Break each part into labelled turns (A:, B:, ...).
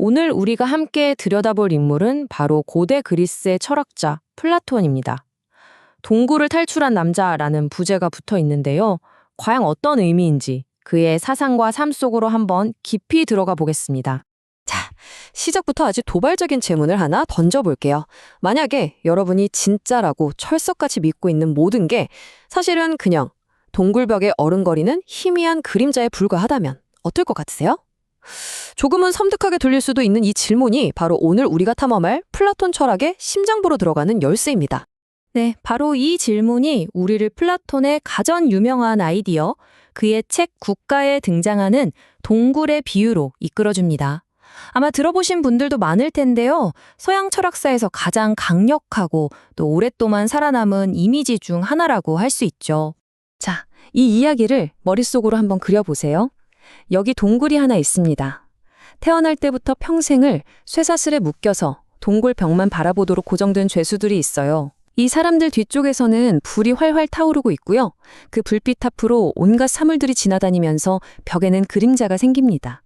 A: 오늘 우리가 함께 들여다볼 인물은 바로 고대 그리스의 철학자 플라톤입니다. 동굴을 탈출한 남자라는 부제가 붙어 있는데요. 과연 어떤 의미인지 그의 사상과 삶 속으로 한번 깊이 들어가 보겠습니다.
B: 자, 시작부터 아주 도발적인 질문을 하나 던져볼게요. 만약에 여러분이 진짜라고 철석같이 믿고 있는 모든 게 사실은 그냥 동굴벽에 어른거리는 희미한 그림자에 불과하다면 어떨 것 같으세요? 조금은 섬뜩하게 들릴 수도 있는 이 질문이 바로 오늘 우리가 탐험할 플라톤 철학의 심장부로 들어가는 열쇠입니다.
A: 네, 바로 이 질문이 우리를 플라톤의 가장 유명한 아이디어, 그의 책 국가에 등장하는 동굴의 비유로 이끌어줍니다. 아마 들어보신 분들도 많을 텐데요. 서양 철학사에서 가장 강력하고 또 오랫동안 살아남은 이미지 중 하나라고 할 수 있죠.
B: 자, 이 이야기를 머릿속으로 한번 그려보세요. 여기 동굴이 하나 있습니다. 태어날 때부터 평생을 쇠사슬에 묶여서 동굴 벽만 바라보도록 고정된 죄수들이 있어요. 이 사람들 뒤쪽에서는 불이 활활 타오르고 있고요. 그 불빛 앞으로 온갖 사물들이 지나다니면서 벽에는 그림자가 생깁니다.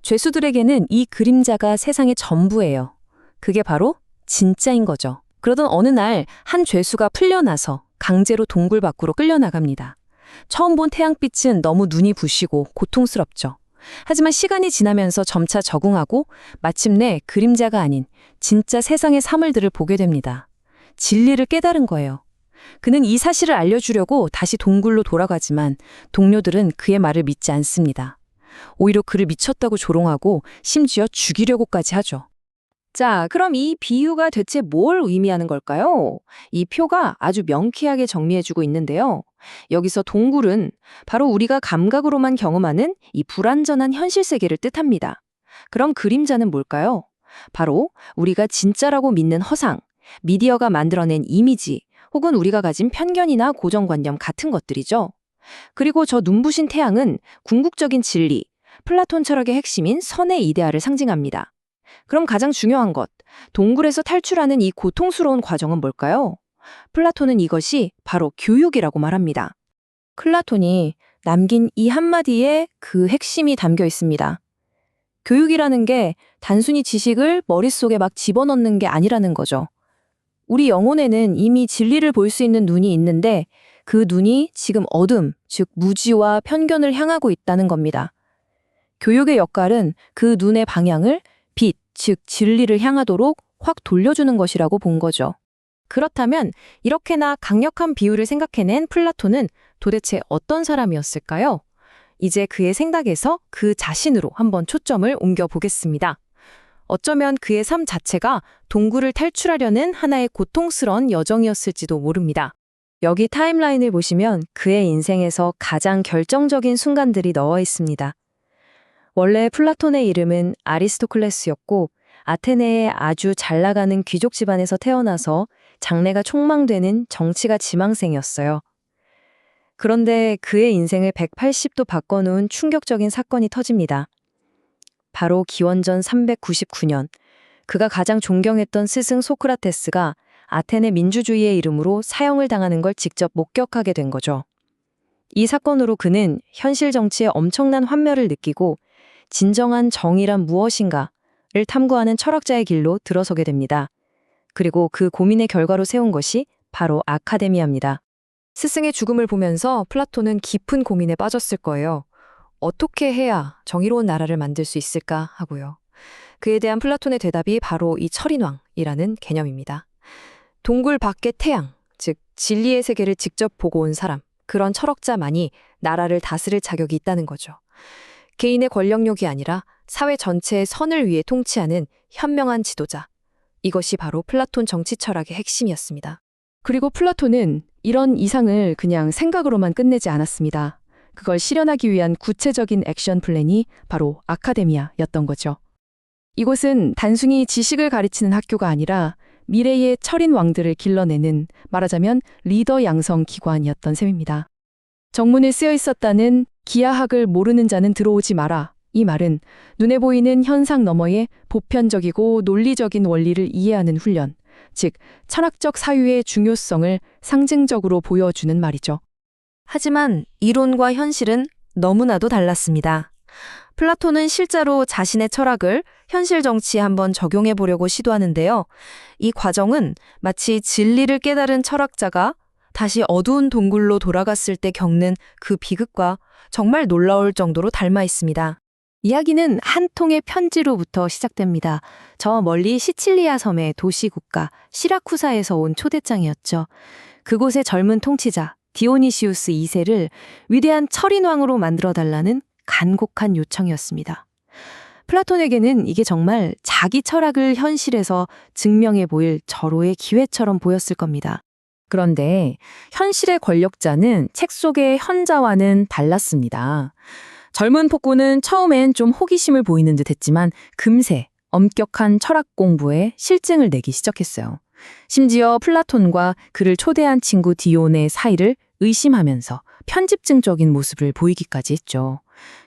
B: 죄수들에게는 이 그림자가 세상의 전부예요. 그게 바로 진짜인 거죠. 그러던 어느 날 한 죄수가 풀려나서 강제로 동굴 밖으로 끌려나갑니다. 처음 본 태양빛은 너무 눈이 부시고 고통스럽죠. 하지만 시간이 지나면서 점차 적응하고 마침내 그림자가 아닌 진짜 세상의 사물들을 보게 됩니다. 진리를 깨달은 거예요. 그는 이 사실을 알려주려고 다시 동굴로 돌아가지만 동료들은 그의 말을 믿지 않습니다. 오히려 그를 미쳤다고 조롱하고 심지어 죽이려고까지 하죠.
A: 자, 그럼 이 비유가 대체 뭘 의미하는 걸까요? 이 표가 아주 명쾌하게 정리해주고 있는데요. 여기서 동굴은 바로 우리가 감각으로만 경험하는 이 불완전한 현실 세계를 뜻합니다. 그럼 그림자는 뭘까요? 바로 우리가 진짜라고 믿는 허상, 미디어가 만들어낸 이미지, 혹은 우리가 가진 편견이나 고정관념 같은 것들이죠. 그리고 저 눈부신 태양은 궁극적인 진리, 플라톤 철학의 핵심인 선의 이데아를 상징합니다. 그럼 가장 중요한 것, 동굴에서 탈출하는 이 고통스러운 과정은 뭘까요? 플라톤은 이것이 바로 교육이라고 말합니다. 플라톤이 남긴 이 한마디에 그 핵심이 담겨 있습니다. 교육이라는 게 단순히 지식을 머릿속에 막 집어넣는 게 아니라는 거죠. 우리 영혼에는 이미 진리를 볼 수 있는 눈이 있는데 그 눈이 지금 어둠, 즉 무지와 편견을 향하고 있다는 겁니다. 교육의 역할은 그 눈의 방향을 빛, 즉 진리를 향하도록 확 돌려주는 것이라고 본 거죠. 그렇다면 이렇게나 강력한 비유를 생각해낸 플라톤은 도대체 어떤 사람이었을까요? 이제 그의 생각에서 그 자신으로 한번 초점을 옮겨보겠습니다. 어쩌면 그의 삶 자체가 동굴을 탈출하려는 하나의 고통스러운 여정이었을지도 모릅니다. 여기 타임라인을 보시면 그의 인생에서 가장 결정적인 순간들이 넣어 있습니다. 원래 플라톤의 이름은 아리스토클레스였고 아테네의 아주 잘 나가는 귀족 집안에서 태어나서 장래가 촉망되는 정치가 지망생이었어요. 그런데 그의 인생을 180도 바꿔놓은 충격적인 사건이 터집니다. 바로 기원전 399년, 그가 가장 존경했던 스승 소크라테스가 아테네 민주주의의 이름으로 사형을 당하는 걸 직접 목격하게 된 거죠. 이 사건으로 그는 현실 정치의 엄청난 환멸을 느끼고 진정한 정의란 무엇인가를 탐구하는 철학자의 길로 들어서게 됩니다. 그리고 그 고민의 결과로 세운 것이 바로 아카데미아입니다.
B: 스승의 죽음을 보면서 플라톤은 깊은 고민에 빠졌을 거예요. 어떻게 해야 정의로운 나라를 만들 수 있을까 하고요. 그에 대한 플라톤의 대답이 바로 이 철인왕이라는 개념입니다. 동굴 밖의 태양, 즉 진리의 세계를 직접 보고 온 사람, 그런 철학자만이 나라를 다스릴 자격이 있다는 거죠. 개인의 권력욕이 아니라 사회 전체의 선을 위해 통치하는 현명한 지도자. 이것이 바로 플라톤 정치 철학의 핵심이었습니다. 그리고 플라톤은 이런 이상을 그냥 생각으로만 끝내지 않았습니다. 그걸 실현하기 위한 구체적인 액션 플랜이 바로 아카데미아였던 거죠. 이곳은 단순히 지식을 가르치는 학교가 아니라 미래의 철인 왕들을 길러내는, 말하자면 리더 양성 기관이었던 셈입니다. 정문에 쓰여 있었다는 기하학을 모르는 자는 들어오지 마라. 이 말은 눈에 보이는 현상 너머의 보편적이고 논리적인 원리를 이해하는 훈련, 즉 철학적 사유의 중요성을 상징적으로 보여주는 말이죠.
A: 하지만 이론과 현실은 너무나도 달랐습니다.
B: 플라톤은 실제로 자신의 철학을 현실 정치에 한번 적용해 보려고 시도하는데요. 이 과정은 마치 진리를 깨달은 철학자가 다시 어두운 동굴로 돌아갔을 때 겪는 그 비극과 정말 놀라울 정도로 닮아 있습니다.
A: 이야기는 한 통의 편지로부터 시작됩니다. 저 멀리 시칠리아 섬의 도시국가 시라쿠사에서 온 초대장이었죠. 그곳의 젊은 통치자 디오니시우스 2세를 위대한 철인왕으로 만들어달라는 간곡한 요청이었습니다. 플라톤에게는 이게 정말 자기 철학을 현실에서 증명해 보일 절호의 기회처럼 보였을 겁니다.
C: 그런데 현실의 권력자는 책 속의 현자와는 달랐습니다. 젊은 폭군은 처음엔 좀 호기심을 보이는 듯 했지만 금세 엄격한 철학 공부에 실증을 내기 시작했어요. 심지어 플라톤과 그를 초대한 친구 디온의 사이를 의심하면서 편집증적인 모습을 보이기까지 했죠.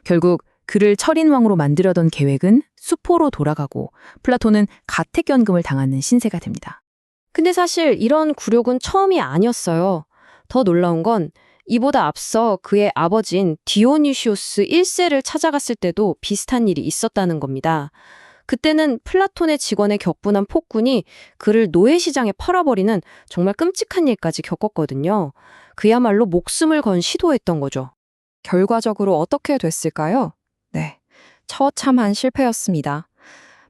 C: 결국 그를 철인왕으로 만들려던 계획은 수포로 돌아가고 플라톤은 가택연금을 당하는 신세가 됩니다.
B: 근데 사실 이런 굴욕은 처음이 아니었어요. 더 놀라운 건 이보다 앞서 그의 아버지인 디오니시우스 1세를 찾아갔을 때도 비슷한 일이 있었다는 겁니다. 그때는 플라톤의 직원의 격분한 폭군이 그를 노예시장에 팔아버리는 정말 끔찍한 일까지 겪었거든요. 그야말로 목숨을 건 시도했던 거죠. 결과적으로 어떻게 됐을까요? 네, 처참한 실패였습니다.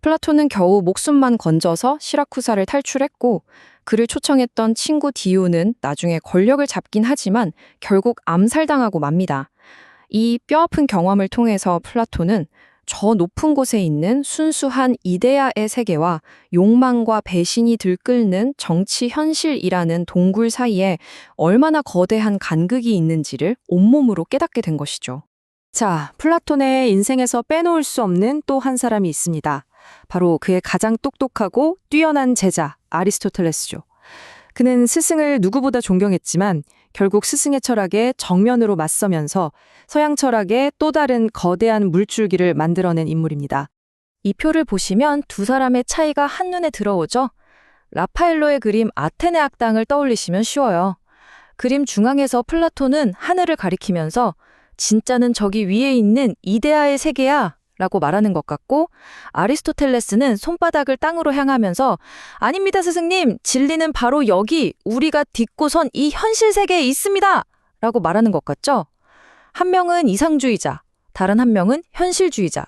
B: 플라톤은 겨우 목숨만 건져서 시라쿠사를 탈출했고 그를 초청했던 친구 디오는 나중에 권력을 잡긴 하지만 결국 암살당하고 맙니다. 이 뼈아픈 경험을 통해서 플라톤은 저 높은 곳에 있는 순수한 이데아의 세계와 욕망과 배신이 들끓는 정치 현실이라는 동굴 사이에 얼마나 거대한 간극이 있는지를 온몸으로 깨닫게 된 것이죠.
A: 자, 플라톤의 인생에서 빼놓을 수 없는 또 한 사람이 있습니다. 바로 그의 가장 똑똑하고 뛰어난 제자 아리스토텔레스죠. 그는 스승을 누구보다 존경했지만 결국 스승의 철학에 정면으로 맞서면서 서양 철학의 또 다른 거대한 물줄기를 만들어낸 인물입니다.
B: 이 표를 보시면 두 사람의 차이가 한눈에 들어오죠. 라파엘로의 그림 아테네 악당을 떠올리시면 쉬워요. 그림 중앙에서 플라톤은 하늘을 가리키면서 진짜는 저기 위에 있는 이데아의 세계야 라고 말하는 것 같고, 아리스토텔레스는 손바닥을 땅으로 향하면서 아닙니다 스승님, 진리는 바로 여기 우리가 딛고 선 이 현실 세계에 있습니다 라고 말하는 것 같죠. 한 명은 이상주의자, 다른 한 명은 현실주의자.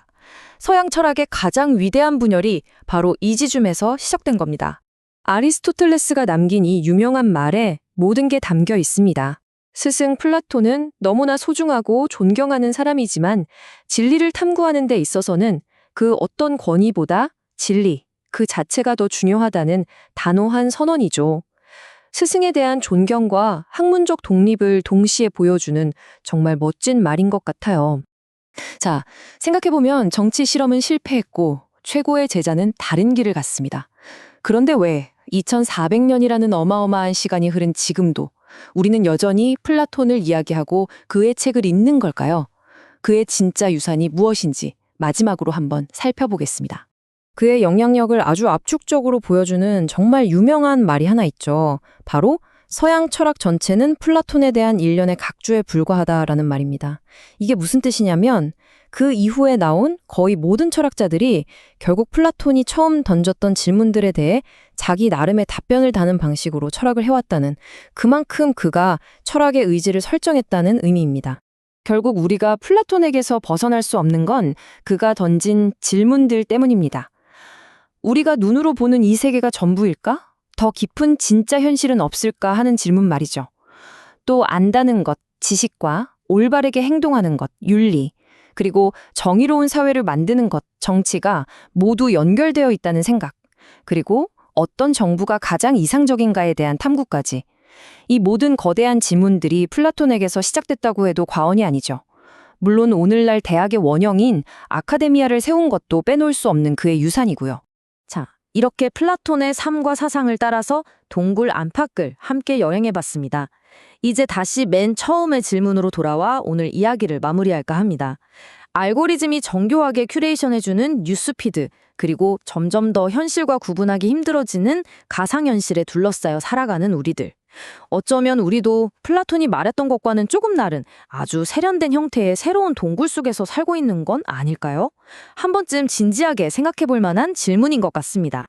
B: 서양 철학의 가장 위대한 분열이 바로 이 지점에서 시작된 겁니다.
A: 아리스토텔레스가 남긴 이 유명한 말에 모든 게 담겨 있습니다. 스승 플라톤은 너무나 소중하고 존경하는 사람이지만 진리를 탐구하는 데 있어서는 그 어떤 권위보다 진리, 그 자체가 더 중요하다는 단호한 선언이죠. 스승에 대한 존경과 학문적 독립을 동시에 보여주는 정말 멋진 말인 것 같아요. 자, 생각해보면 정치 실험은 실패했고 최고의 제자는 다른 길을 갔습니다. 그런데 왜 2400년이라는 어마어마한 시간이 흐른 지금도 우리는 여전히 플라톤을 이야기하고 그의 책을 읽는 걸까요? 그의 진짜 유산이 무엇인지 마지막으로 한번 살펴보겠습니다.
B: 그의 영향력을 아주 압축적으로 보여주는 정말 유명한 말이 하나 있죠. 바로 서양 철학 전체는 플라톤에 대한 일련의 각주에 불과하다라는 말입니다. 이게 무슨 뜻이냐면 그 이후에 나온 거의 모든 철학자들이 결국 플라톤이 처음 던졌던 질문들에 대해 자기 나름의 답변을 다는 방식으로 철학을 해왔다는, 그만큼 그가 철학의 의지를 설정했다는 의미입니다.
A: 결국 우리가 플라톤에게서 벗어날 수 없는 건 그가 던진 질문들 때문입니다. 우리가 눈으로 보는 이 세계가 전부일까? 더 깊은 진짜 현실은 없을까 하는 질문 말이죠. 또 안다는 것, 지식과 올바르게 행동하는 것, 윤리, 그리고 정의로운 사회를 만드는 것, 정치가 모두 연결되어 있다는 생각, 그리고 어떤 정부가 가장 이상적인가에 대한 탐구까지, 이 모든 거대한 지문들이 플라톤에게서 시작됐다고 해도 과언이 아니죠. 물론 오늘날 대학의 원형인 아카데미아를 세운 것도 빼놓을 수 없는 그의 유산이고요. 자, 이렇게 플라톤의 삶과 사상을 따라서 동굴 안팎을 함께 여행해봤습니다. 이제 다시 맨 처음의 질문으로 돌아와 오늘 이야기를 마무리할까 합니다.
B: 알고리즘이 정교하게 큐레이션해주는 뉴스피드, 그리고 점점 더 현실과 구분하기 힘들어지는 가상현실에 둘러싸여 살아가는 우리들. 어쩌면 우리도 플라톤이 말했던 것과는 조금 다른 아주 세련된 형태의 새로운 동굴 속에서 살고 있는 건 아닐까요? 한 번쯤 진지하게 생각해 볼 만한 질문인 것 같습니다.